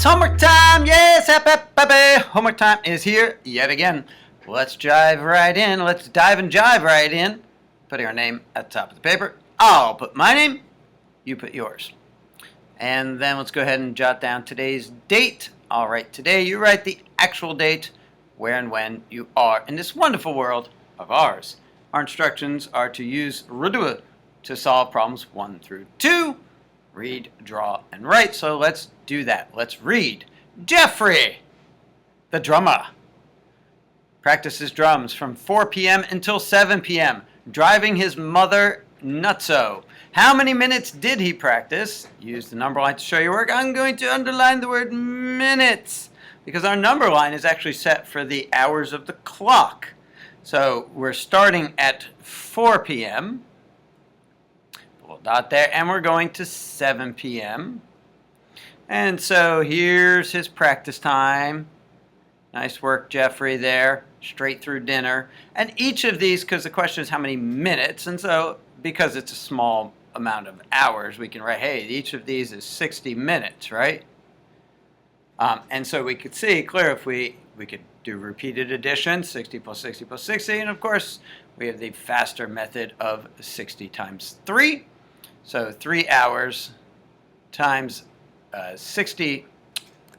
It's homework time! Yes, homework time is here yet again. Let's dive right in. Let's dive and jive right in. Putting our name at the top of the paper. I'll put my name, you put yours. And then let's go ahead and jot down today's date. I'll write today, you write the actual date, where and when you are in this wonderful world of ours. Our instructions are to use Redua to solve problems 1 through 2. Read, draw, and write. So let's do that. Let's read. Jeffrey, the drummer, practices drums from 4 p.m. until 7 p.m., driving his mother nutso. How many minutes did he practice? Use the number line to show your work. I'm going to underline the word minutes because our number line is actually set for the hours of the clock. So we're starting at 4 p.m., little dot there, and we're going to 7 p.m. And so here's his practice time. Nice work, Jeffrey, there. Straight through dinner. And each of these, because the question is how many minutes, and so because it's a small amount of hours, we can write, hey, each of these is 60 minutes, right? And so we could see clear if we could do repeated addition, 60 plus 60 plus 60, and of course we have the faster method of 60 times 3. So 3 hours times 60,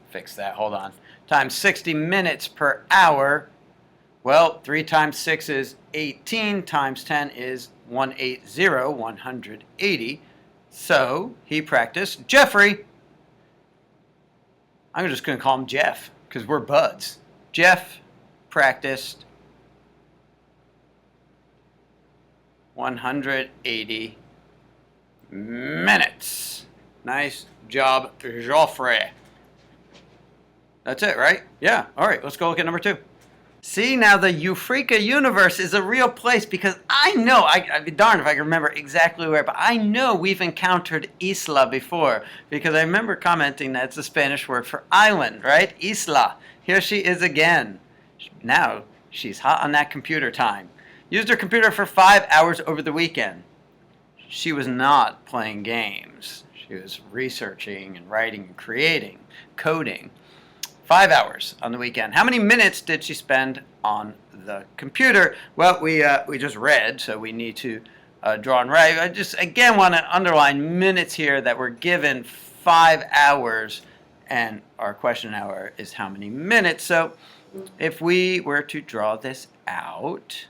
fix that, hold on, times 60 minutes per hour. Well, 3 times 6 is 18, times 10 is 180. So he practiced, Jeffrey, I'm just going to call him Jeff because we're buds. Jeff practiced 180 minutes. Nice job, Geoffrey. That's it, right? Yeah. All right, let's go look at number 2. See, now the Eureka universe is a real place because I know, I'd be darned if I can remember exactly where, but I know we've encountered isla before because I remember commenting that it's a Spanish word for island, right? Isla. Here she is again. Now she's hot on that computer time. Used her computer for 5 hours over the weekend. She was not playing games. She was researching and writing and creating, coding. 5 hours on the weekend. How many minutes did she spend on the computer? Well, we just read, so we need to draw and write. I just, again, want to underline minutes here that we're given 5 hours, and our question hour is how many minutes. So if we were to draw this out,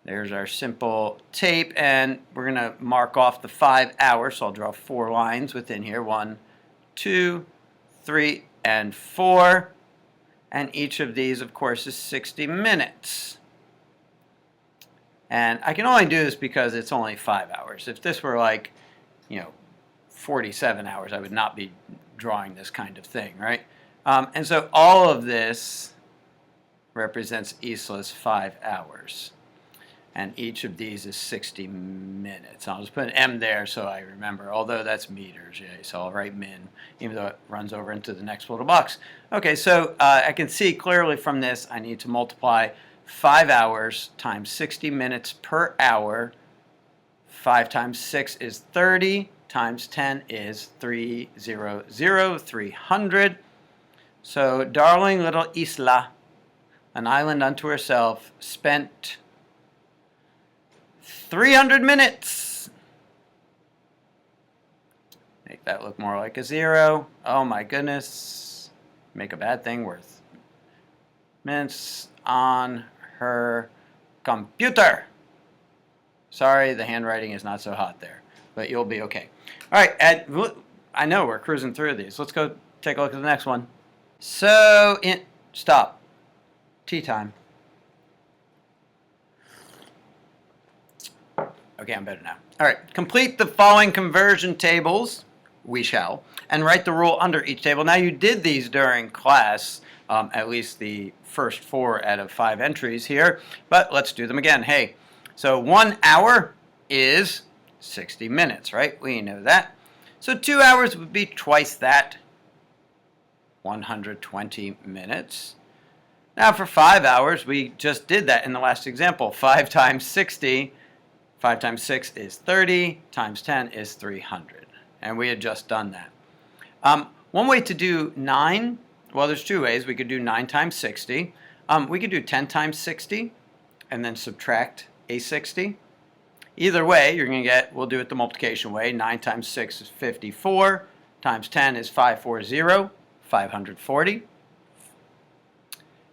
there's our simple tape, and we're going to mark off the 5 hours. So I'll draw 4 lines within here. 1, 2, 3, and 4, and each of these, of course, is 60 minutes. And I can only do this because it's only 5 hours. If this were like, 47 hours, I would not be drawing this kind of thing, right? And so all of this represents Isla's 5 hours. And each of these is 60 minutes. I'll just put an M there so I remember, although that's meters, yeah, so I'll write min, even though it runs over into the next little box. Okay, so I can see clearly from this I need to multiply 5 hours times 60 minutes per hour. 5 times 6 is 30, times 10 is 300. So, darling little Isla, an island unto herself, spent 300 minutes. Make that look more like a 0. Oh my goodness. Make a bad thing worth minutes on her computer. Sorry, the handwriting is not so hot there, but you'll be okay. All right, I know we're cruising through these. Let's go take a look at the next one. So, stop. Tea time. Okay, I'm better now. All right, complete the following conversion tables, we shall, and write the rule under each table. Now, you did these during class, at least the first 4 out of 5 entries here, but let's do them again. Hey, so 1 hour is 60 minutes, right? We know that. So 2 hours would be twice that, 120 minutes. Now, for 5 hours, we just did that in the last example. 5 times 60. 5 times 6 is 30, times 10 is 300. And we had just done that. one way to do 9, well, there's two ways. We could do 9 times 60. We could do 10 times 60 and then subtract a 60. Either way, you're going to get, we'll do it the multiplication way. 9 times 6 is 54, times 10 is 540, 540.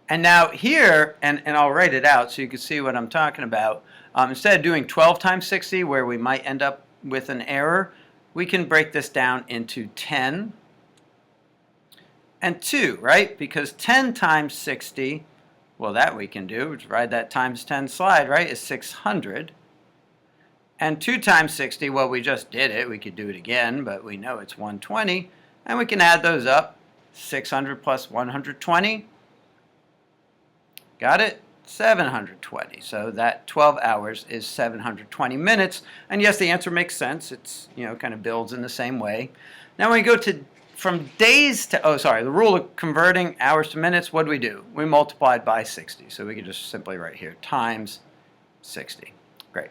And now here, and I'll write it out so you can see what I'm talking about, instead of doing 12 times 60 where we might end up with an error, we can break this down into 10 and 2, right? Because 10 times 60, well, that we can do, just ride that times 10 slide, right, is 600. And 2 times 60, well, we just did it. We could do it again, but we know it's 120. And we can add those up. 600 plus 120. Got it? 720. So that 12 hours is 720 minutes. And yes, the answer makes sense. It's, kind of builds in the same way. Now when we go to from days to, the rule of converting hours to minutes, what do? We multiplied by 60. So we can just simply write here, times 60. Great.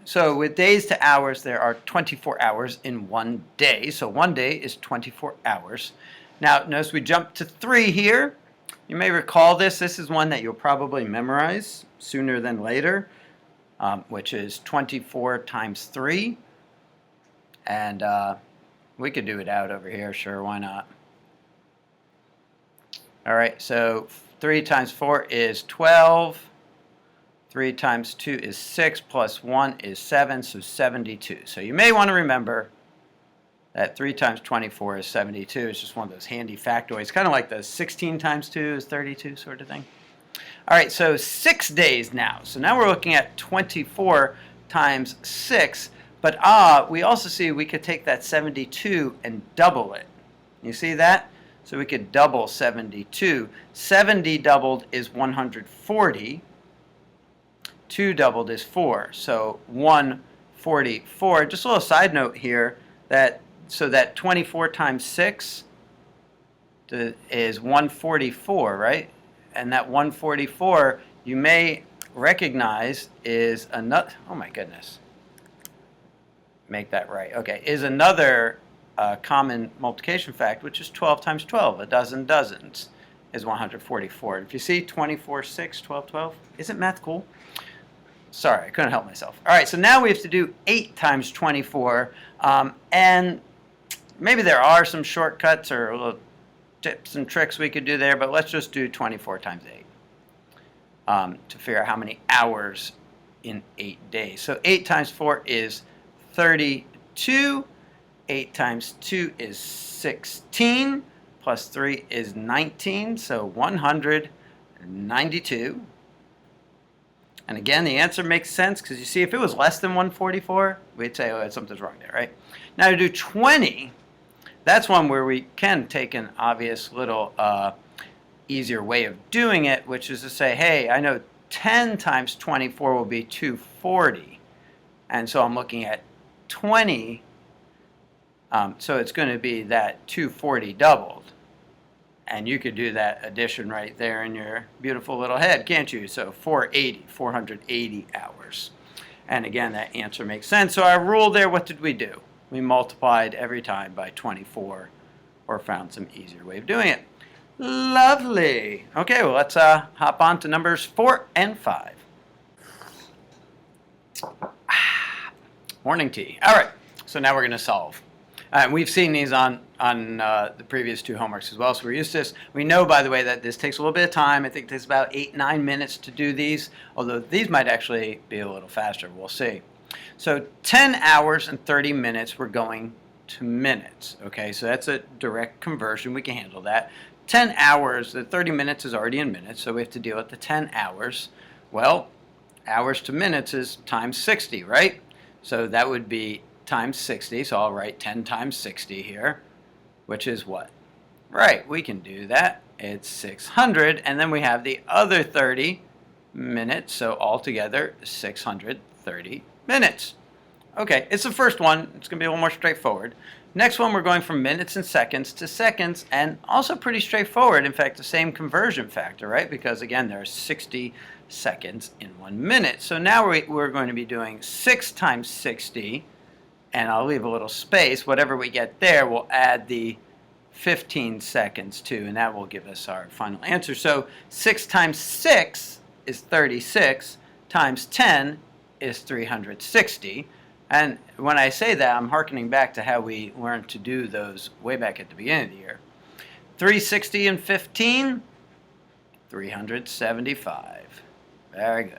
So with days to hours, there are 24 hours in one day. So one day is 24 hours. Now, notice we jump to 3 here. You may recall this. This is one that you'll probably memorize sooner than later, which is 24 times 3. And we could do it out over here. Sure, why not? All right, so 3 times 4 is 12. 3 times 2 is 6, plus 1 is 7, so 72. So you may want to remember that 3 times 24 is 72. It's just one of those handy factoids, kind of like the 16 times 2 is 32 sort of thing. All right, so 6 days now. So now we're looking at 24 times 6, but we also see we could take that 72 and double it. You see that? So we could double 72. 70 doubled is 140. 2 doubled is 4, so 144. Just a little side note here, that 24 times 6 is 144, right? And that 144 you may recognize is another, oh my goodness, make that right, okay, is another common multiplication fact, which is 12 times 12, a dozen dozens is 144. If you see 24, 6, 12, 12, isn't math cool? Sorry, I couldn't help myself. All right, so now we have to do 8 times 24, and maybe there are some shortcuts or little tips and tricks we could do there, but let's just do 24 times 8 to figure out how many hours in 8 days. So 8 times 4 is 32. 8 times 2 is 16, plus 3 is 19, so 192. And again, the answer makes sense because you see, if it was less than 144, we'd say, oh, something's wrong there, right? Now to do 20, that's one where we can take an obvious little easier way of doing it, which is to say, hey, I know 10 times 24 will be 240. And so I'm looking at 20, so it's going to be that 240 doubled. And you could do that addition right there in your beautiful little head, can't you? So 480 hours. And again, that answer makes sense. So our rule there, what did we do? We multiplied every time by 24 or found some easier way of doing it. Lovely. Okay, well, let's hop on to numbers 4 and 5. Morning tea. All right, so now we're going to solve. We've seen these on the previous 2 homeworks as well, so we're used to this. We know, by the way, that this takes a little bit of time. I think it takes about 8-9 minutes to do these, although these might actually be a little faster. We'll see. So 10 hours and 30 minutes, we're going to minutes. Okay, so that's a direct conversion. We can handle that. 10 hours, the 30 minutes is already in minutes, so we have to deal with the 10 hours. Well, hours to minutes is times 60, right? So that would be times 60, so I'll write 10 times 60 here, which is what? Right, we can do that. It's 600, and then we have the other 30 minutes, so altogether 630 minutes. Okay, it's the first one. It's going to be a little more straightforward. Next one, we're going from minutes and seconds to seconds, and also pretty straightforward. In fact, the same conversion factor, right? Because again, there are 60 seconds in 1 minute. So now we're going to be doing 6 times 60, and I'll leave a little space. Whatever we get there, we'll add the 15 seconds too, and that will give us our final answer. So 6 times 6 is 36, times 10 is 360. And when I say that, I'm hearkening back to how we learned to do those way back at the beginning of the year. 360 and 15, 375. Very good.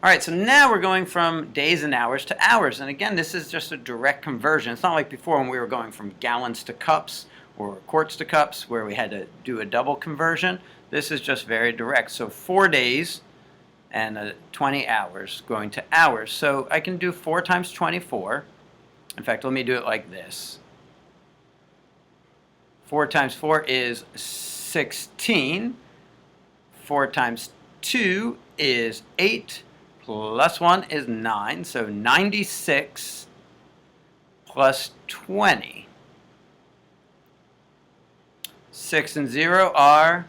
All right, so now we're going from days and hours to hours. And again, this is just a direct conversion. It's not like before when we were going from gallons to cups or quarts to cups where we had to do a double conversion. This is just very direct. So 4 days and 20 hours going to hours. So I can do 4 times 24. In fact, let me do it like this. 4 times 4 is 16. 4 times 2 is 8. Plus 1 is 9. So 96 plus 20. 6 and 0 are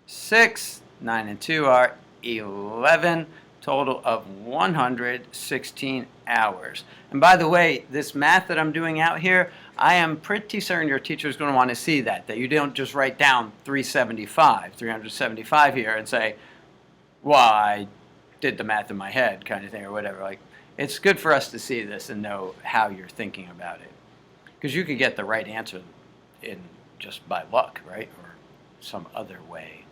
6. 9 and 2 are 11. Total of 116 hours. And by the way, this math that I'm doing out here, I am pretty certain your teacher is going to want to see that you don't just write down 375 here and say, well, I did the math in my head kind of thing or whatever. Like, it's good for us to see this and know how you're thinking about it. Because you could get the right answer in just by luck, right? Or some other way.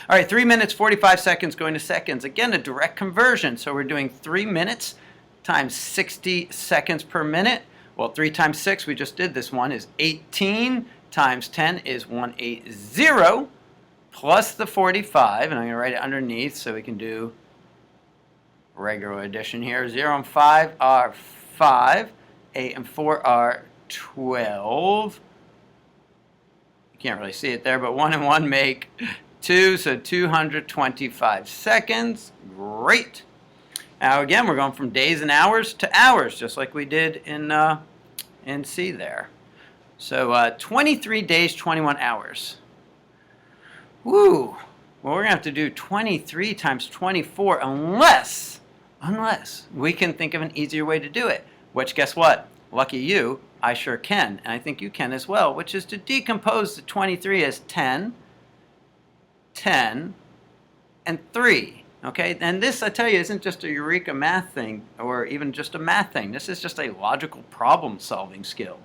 All right, 3 minutes, 45 seconds going to seconds. Again, a direct conversion. So we're doing 3 minutes times 60 seconds per minute. Well, 3 times 6, we just did this one, is 18. Times 10 is 180. Plus the 45, and I'm going to write it underneath so we can do regular addition here. 0 and 5 are 5. 8 and 4 are 12. You can't really see it there, but 1 and 1 make 2, so 225 seconds. Great. Now again, we're going from days and hours to hours, just like we did in C there. So 23 days, 21 hours. Woo! Well, we're going to have to do 23 times 24 unless we can think of an easier way to do it. Which, guess what? Lucky you, I sure can. And I think you can as well, which is to decompose the 23 as 10, 10, and 3. Okay? And this, I tell you, isn't just a Eureka Math thing or even just a math thing. This is just a logical problem-solving skill.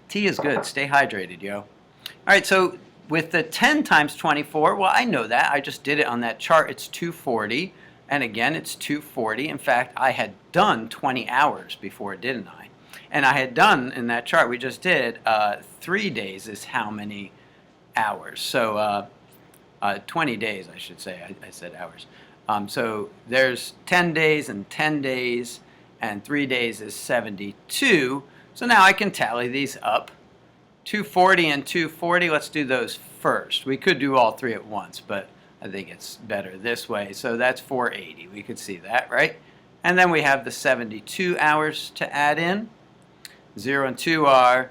Tea is good. Stay hydrated, yo. All right, so with the 10 times 24, well, I know that. I just did it on that chart. It's 240. And again, it's 240. In fact, I had done 20 hours before, didn't I? And I had done, in that chart we just did, 3 days is how many hours. So 20 days, I should say. I said hours. So there's 10 days and 10 days, and 3 days is 72. So now I can tally these up. 240 and 240, let's do those first. We could do all three at once, but I think it's better this way. So that's 480. We could see that, right? And then we have the 72 hours to add in. 0 and 2 are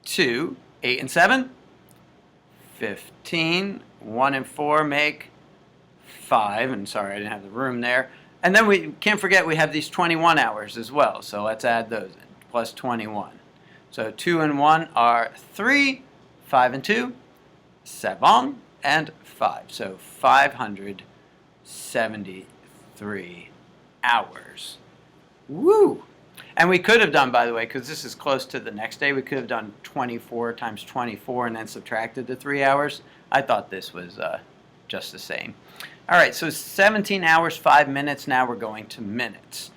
2. 8 and 7, 15. 1 and 4 make 5. And sorry, I didn't have the room there. And then we can't forget we have these 21 hours as well. So let's add those in, plus 21. So 2 and 1 are 3. 5 and 2, 7 and 5. So 573 hours. Woo! And we could have done, by the way, because this is close to the next day, we could have done 24 times 24 and then subtracted the 3 hours. I thought this was just the same. All right, so 17 hours, 5 minutes. Now we're going to minutes.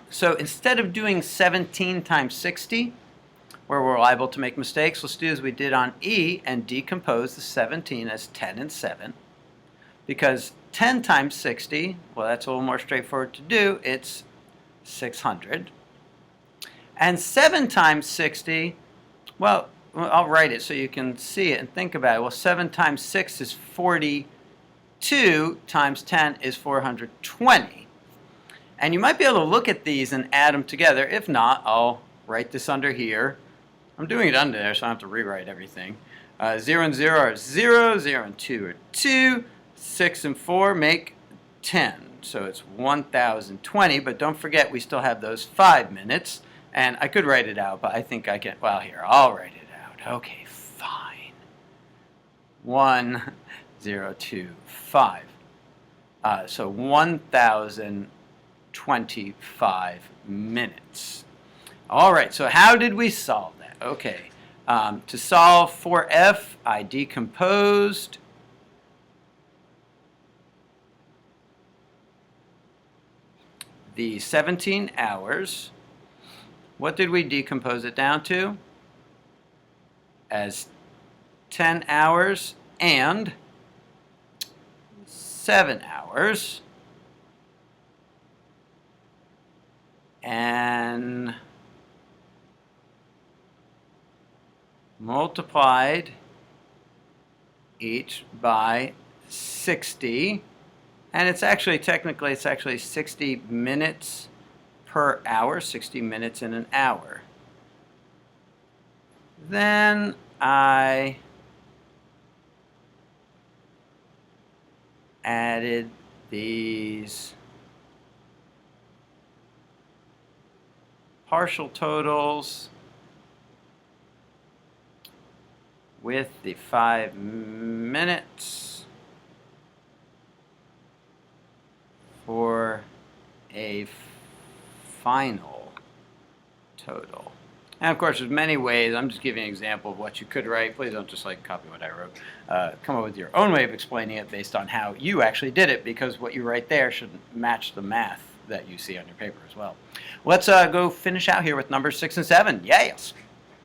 So instead of doing 17 times 60, where we're liable to make mistakes, let's do as we did on E and decompose the 17 as 10 and 7. Because 10 times 60, well, that's a little more straightforward to do. It's 600. And 7 times 60, well, I'll write it so you can see it and think about it. Well, 7 times 6 is 42, times 10 is 420. And you might be able to look at these and add them together. If not, I'll write this under here. I'm doing it under there, so I don't have to rewrite everything. 0 and 0 are 0, 0 and 2 are 2, 6 and 4 make 10. So it's 1,020, but don't forget we still have those 5 minutes. And I could write it out, but I think I can, well, here, I'll write it out. Okay, fine. 1025. So 1025 minutes. All right, so how did we solve that? Okay, to solve for F, I decomposed the 17 hours. What did we decompose it down to? As 10 hours and 7 hours. And multiplied each by 60. And it's actually, technically, it's actually 60 minutes per hour, 60 minutes in an hour. Then I added these partial totals with the 5 minutes for a final total. And of course, there's many ways. I'm just giving an example of what you could write. Please don't just like copy what I wrote. Come up with your own way of explaining it based on how you actually did it, because what you write there should match the math that you see on your paper as well. Let's go finish out here with numbers 6 and 7. Yes.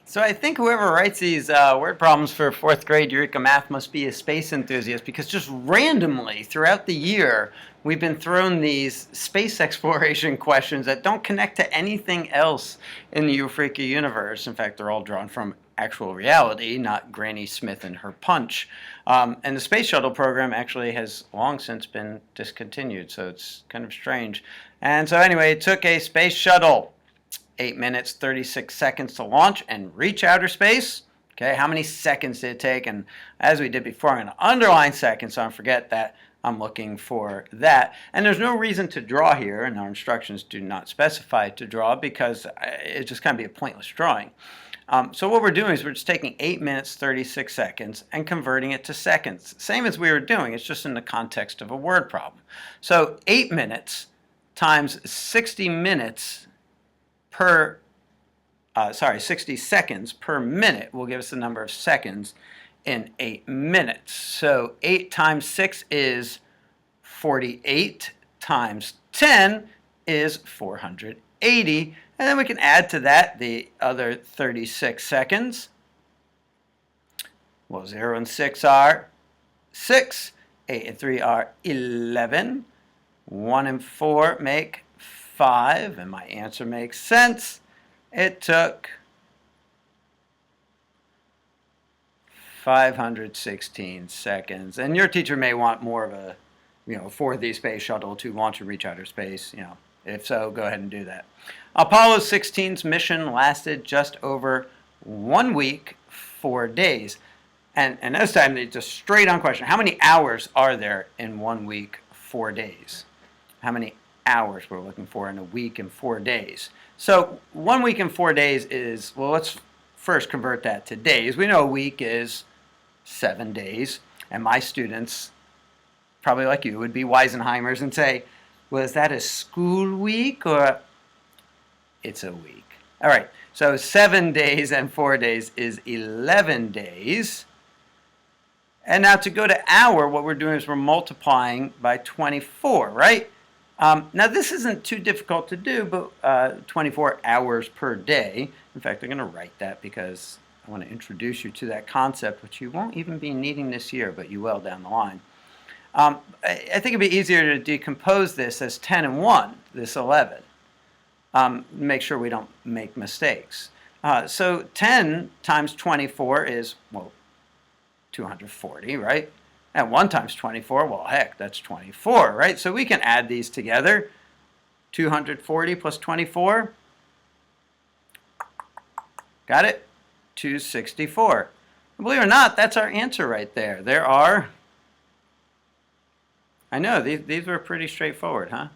So I think whoever writes these word problems for 4th grade Eureka Math must be a space enthusiast, because just randomly throughout the year we've been thrown these space exploration questions that don't connect to anything else in the Eureka universe. In fact, they're all drawn from actual reality, not Granny Smith and her punch. And the space shuttle program actually has long since been discontinued, so it's kind of strange. And so anyway, it took a space shuttle 8 minutes, 36 seconds to launch and reach outer space. Okay, how many seconds did it take? And as we did before, I'm going to underline seconds so I don't forget that I'm looking for that. And there's no reason to draw here, and our instructions do not specify to draw, because it's just going to be a pointless drawing. So what we're doing is we're just taking 8 minutes, 36 seconds and converting it to seconds. Same as we were doing, it's just in the context of a word problem. So 8 minutes times 60 minutes per, 60 seconds per minute will give us the number of seconds in 8 minutes. So 8 times 6 is 48, times 10 is 480. And then we can add to that the other 36 seconds. Well, 0 and 6 are 6. 8 and 3 are 11. 1 and 4 make 5. And my answer makes sense. It took 516 seconds. And your teacher may want more of a, for the space shuttle to launch and reach outer space, If so, go ahead and do that. Apollo 16's mission lasted just over 1 week, 4 days. And this time, it's a straight-on question. How many hours are there in 1 week, 4 days? How many hours we're looking for in a week and 4 days? So 1 week and 4 days is, well, let's first convert that to days. We know a week is 7 days. And my students, probably like you, would be Weisenheimers and say, was that a school week or it's a week? All right, so 7 days and 4 days is 11 days. And now to go to hour, what we're doing is we're multiplying by 24, right? Now this isn't too difficult to do, but 24 hours per day. In fact, I'm going to write that because I want to introduce you to that concept, which you won't even be needing this year, but you will down the line. I think it'd be easier to decompose this as 10 and 1, this 11. Make sure we don't make mistakes. So 10 times 24 is, well, 240, right? And 1 times 24, well, heck, that's 24, right? So we can add these together. 240 plus 24. Got it? 264. Believe it or not, that's our answer right there. There are, I know, these were pretty straightforward, huh?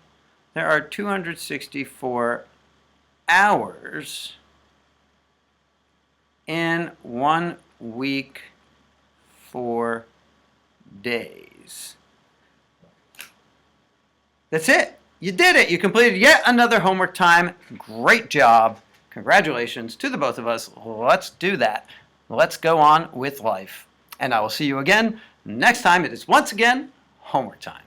There are 264 hours in 1 week, 4 days. That's it. You did it. You completed yet another homework time. Great job. Congratulations to the both of us. Let's do that. Let's go on with life. And I will see you again next time. It is once again homework time.